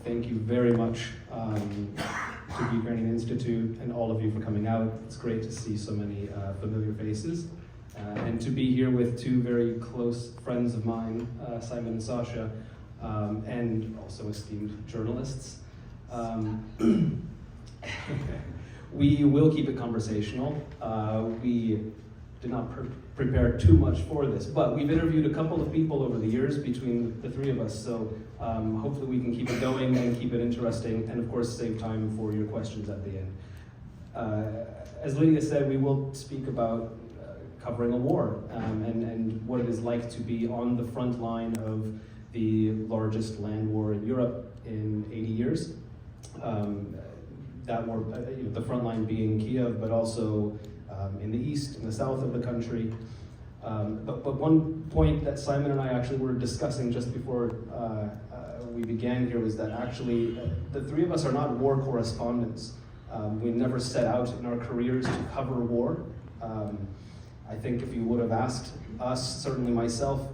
thank you very much to the Ukrainian Institute and all of you for coming out. It's great to see so many familiar faces. And to be here with two very close friends of mine, Simon and Sasha, and also esteemed journalists. We will keep it conversational. We did not prepare too much for this, but we've interviewed a couple of people over the years between the three of us, so hopefully we can keep it going and keep it interesting, and of course save time for your questions at the end. As Lydia said, we will speak about covering a war and what it is like to be on the front line of the largest land war in Europe in 80 years. That war, the front line being Kiev, but also in the east, in the south of the country. But one point that Simon and I actually were discussing just before we began here was that actually the three of us are not war correspondents. We never set out in our careers to cover war. I think if you would have asked us, certainly myself,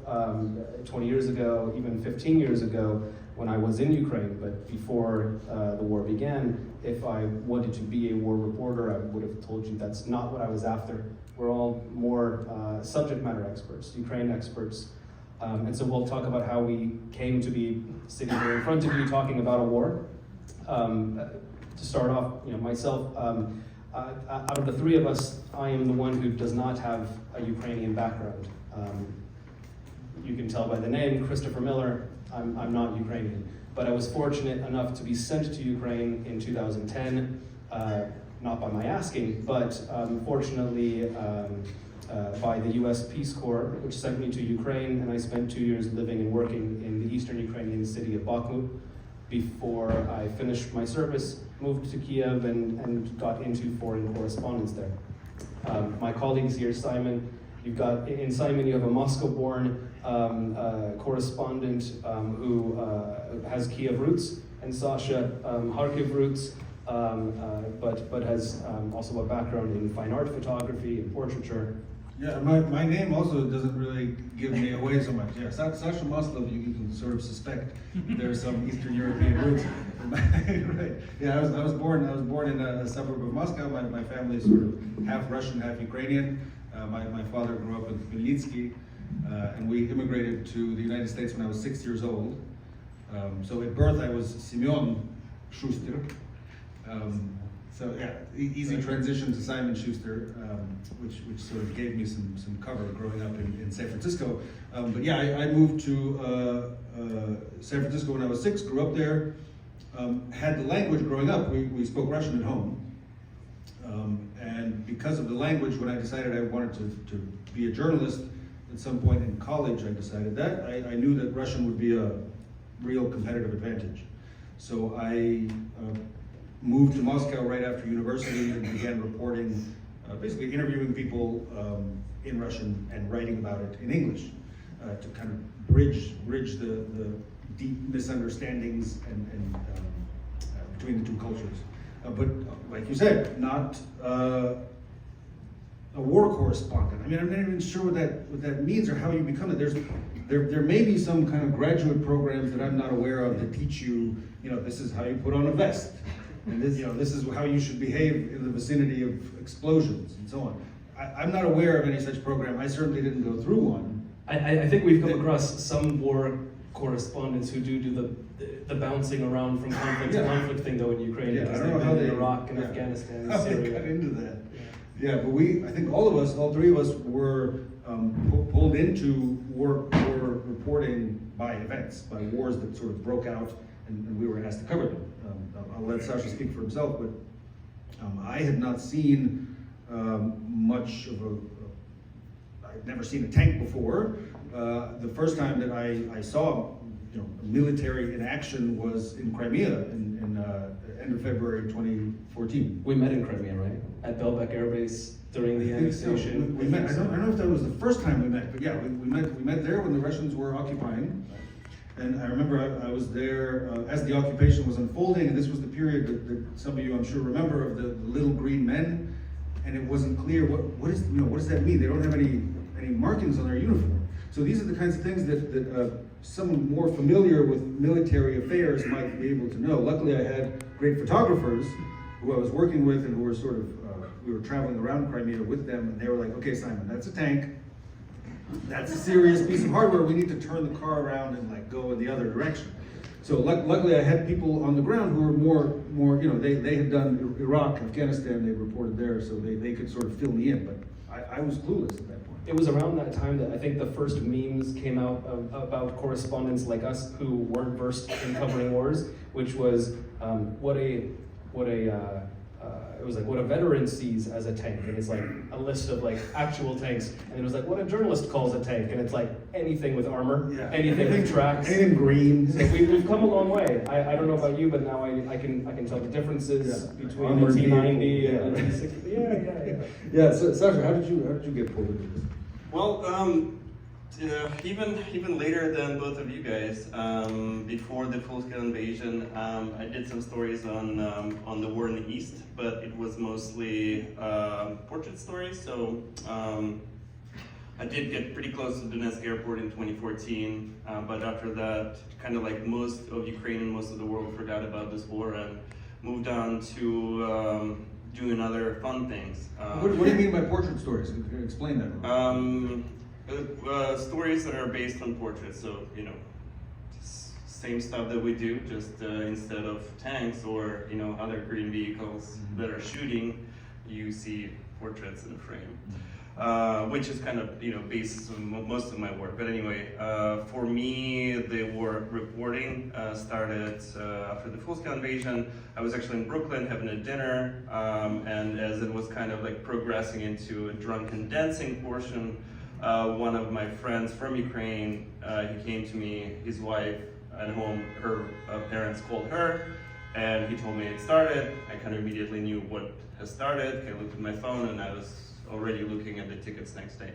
20 years ago, even 15 years ago, when I was in Ukraine, but before the war began, if I wanted to be a war reporter, I would have told you that's not what I was after. We're all more subject matter experts, Ukraine experts. And so we'll talk about how we came to be sitting here in front of you talking about a war. To start off, myself, out of the three of us, I am the one who does not have a Ukrainian background. You can tell by the name, Christopher Miller, I'm not Ukrainian. But I was fortunate enough to be sent to Ukraine in 2010, not by my asking, but fortunately by the US Peace Corps, which sent me to Ukraine, and I spent 2 years living and working in the eastern Ukrainian city of Bakhmut before I finished my service, moved to Kiev, and got into foreign correspondence there. My colleagues here, Simon, in Simon you have a Moscow-born correspondent who has Kiev roots, and Sasha Kharkiv roots, but has also a background in fine art photography and portraiture. Yeah, my name also doesn't really give me away so much. Yeah, Sasha Maslov, you can sort of suspect there's some Eastern European roots. Right. Yeah, I was born in a suburb of Moscow. My family is sort of half Russian, half Ukrainian. My father grew up in Khmelnytsky, and we immigrated to the United States when I was 6 years old. So at birth I was Semyon Shuster. So yeah, easy transition to Simon Schuster, which sort of gave me some cover growing up in San Francisco. But yeah, I moved to San Francisco when I was 6, grew up there, had the language growing up. We spoke Russian at home. And because of the language, when I decided I wanted to be a journalist at some point in college, I decided that. I knew that Russian would be a real competitive advantage. So I moved to Moscow right after university and began reporting, basically interviewing people in Russian and writing about it in English to kind of bridge the deep misunderstandings and between the two cultures. But like you said, not a war correspondent. I mean, I'm not even sure what that means or how you become it. There may be some kind of graduate programs that I'm not aware of that teach you, this is how you put on a vest. And this is how you should behave in the vicinity of explosions and so on. I'm not aware of any such program. I certainly didn't go through one. I think we've come across some war correspondents who do the bouncing around from conflict to conflict thing though in Ukraine. Yeah, I because don't know they've how been they in Iraq and Afghanistan and how Syria. they got into that. Yeah, but I think all three of us were pulled into war reporting by events, by wars that sort of broke out, and we were asked to cover them. I'll let Sasha speak for himself, but I had not seen much of I'd never seen a tank before. The first time that I saw military in action was in Crimea in end of February 2014. We met in Crimea, right? At Belbek Air Base during the annexation. We met. I don't know if that was the first time we met, but yeah, we met there when the Russians were occupying. And I remember I was there as the occupation was unfolding, and this was the period that some of you, I'm sure, remember of the little green men, and it wasn't clear what does that mean? They don't have any markings on their uniform. So these are the kinds of things that someone more familiar with military affairs might be able to know. Luckily, I had great photographers who I was working with and who were sort of, we were traveling around Crimea with them, and they were like, okay, Simon, that's a tank. That's a serious piece of hardware. We need to turn the car around and like go in the other direction. So luckily I had people on the ground who were more, you know, they had done Iraq, Afghanistan, they reported there, so they could sort of fill me in, but I was clueless at that point. It was around that time that I think the first memes came out about correspondents like us who weren't versed in covering wars, which was it was like what a veteran sees as a tank, and it's like a list of like actual tanks, and it was like what a journalist calls a tank, and it's like anything with armor, anything with tracks, anything green. So we've come a long way. I don't know about you, but now I can tell the differences between Armored the T90 vehicle, and the T60. Yeah. Yeah. So Sasha, how did you get pulled into this? Well, even later than both of you guys, before the full-scale invasion, I did some stories on the war in the East, but it was mostly portrait stories. So I did get pretty close to Donetsk airport in 2014, but after that, kind of like most of Ukraine and most of the world forgot about this war and moved on to doing other fun things. What do you mean by portrait stories? Can you explain that? Stories that are based on portraits, so you know, same stuff that we do, just instead of tanks or you know other green vehicles that are shooting, you see portraits in a frame, which is kind of you know basis of most of my work. But anyway, for me, the war reporting started after the full-scale invasion. I was actually in Brooklyn having a dinner, and as it was kind of like progressing into a drunken dancing portion. One of my friends from Ukraine, he came to me, his wife at home, her parents called her, and he told me it started. I kind of immediately knew what has started. I looked at my phone and I was already looking at the tickets next day.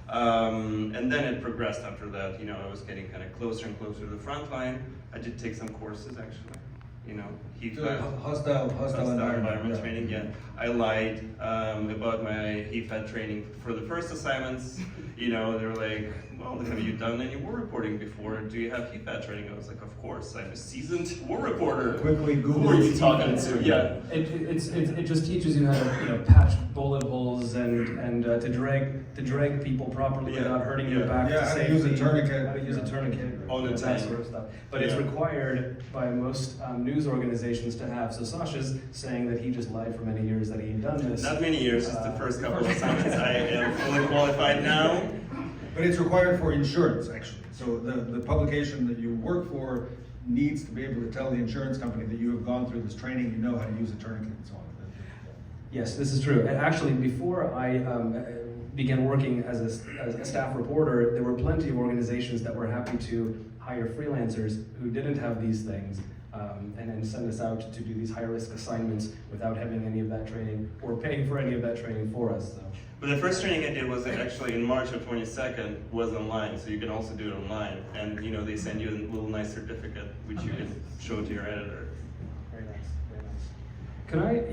And then it progressed after that. You know, I was getting kind of closer and closer to the front line. I did take some courses actually. You know, hostile environment training. Yeah, I lied about my HEFAT training for the first assignments. You know, they were like, "Well, have you done any war reporting before? Do you have HEFAT training?" I was like, "Of course, I'm a seasoned war reporter." Quickly Google. Who are you talking to? Yeah. It just teaches you how to patch bullet holes and to drag people properly without hurting your back. Yeah, how to use a tourniquet. How to use a tourniquet. On the that tank. sort of stuff. But it's required by most news organizations to have. So Sasha's saying that he just lied for many years that he had done this. Not many years, just the first couple of assignments. I am fully qualified now. But it's required for insurance, actually. So the publication that you work for needs to be able to tell the insurance company that you have gone through this training, you know how to use a tourniquet and so on. Yes, this is true. And actually, before I began working as a staff reporter, there were plenty of organizations that were happy to hire freelancers who didn't have these things and then send us out to do these high-risk assignments without having any of that training or paying for any of that training for us. So. But the first training I did was actually in March of 22nd, was online, so you can also do it online. And you know, they send you a little nice certificate, which you can show to your editor. Very nice, very nice.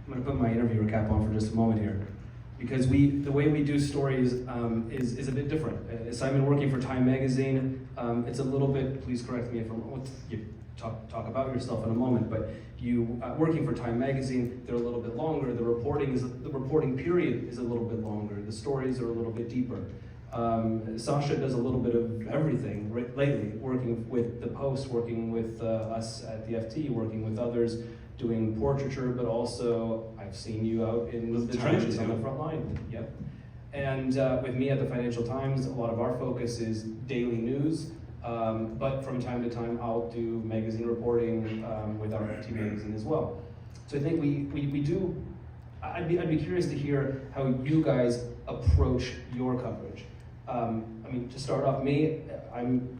I'm gonna put my interviewer cap on for just a moment here, because the way we do stories is a bit different. Simon working for Time Magazine, it's a little bit, please correct me if I'm wrong, you talk about yourself in a moment, but you working for Time Magazine, they're a little bit longer, the reporting period is a little bit longer, the stories are a little bit deeper. Sasha does a little bit of everything lately, working with the Post, working with us at the FT, working with others, doing portraiture, but also I've seen you out in the trenches on the front line. Yep. And with me at the Financial Times, a lot of our focus is daily news, but from time to time I'll do magazine reporting with our FT magazine as well. So I think we do. I'd be curious to hear how you guys approach your coverage. I mean, to start off, I'm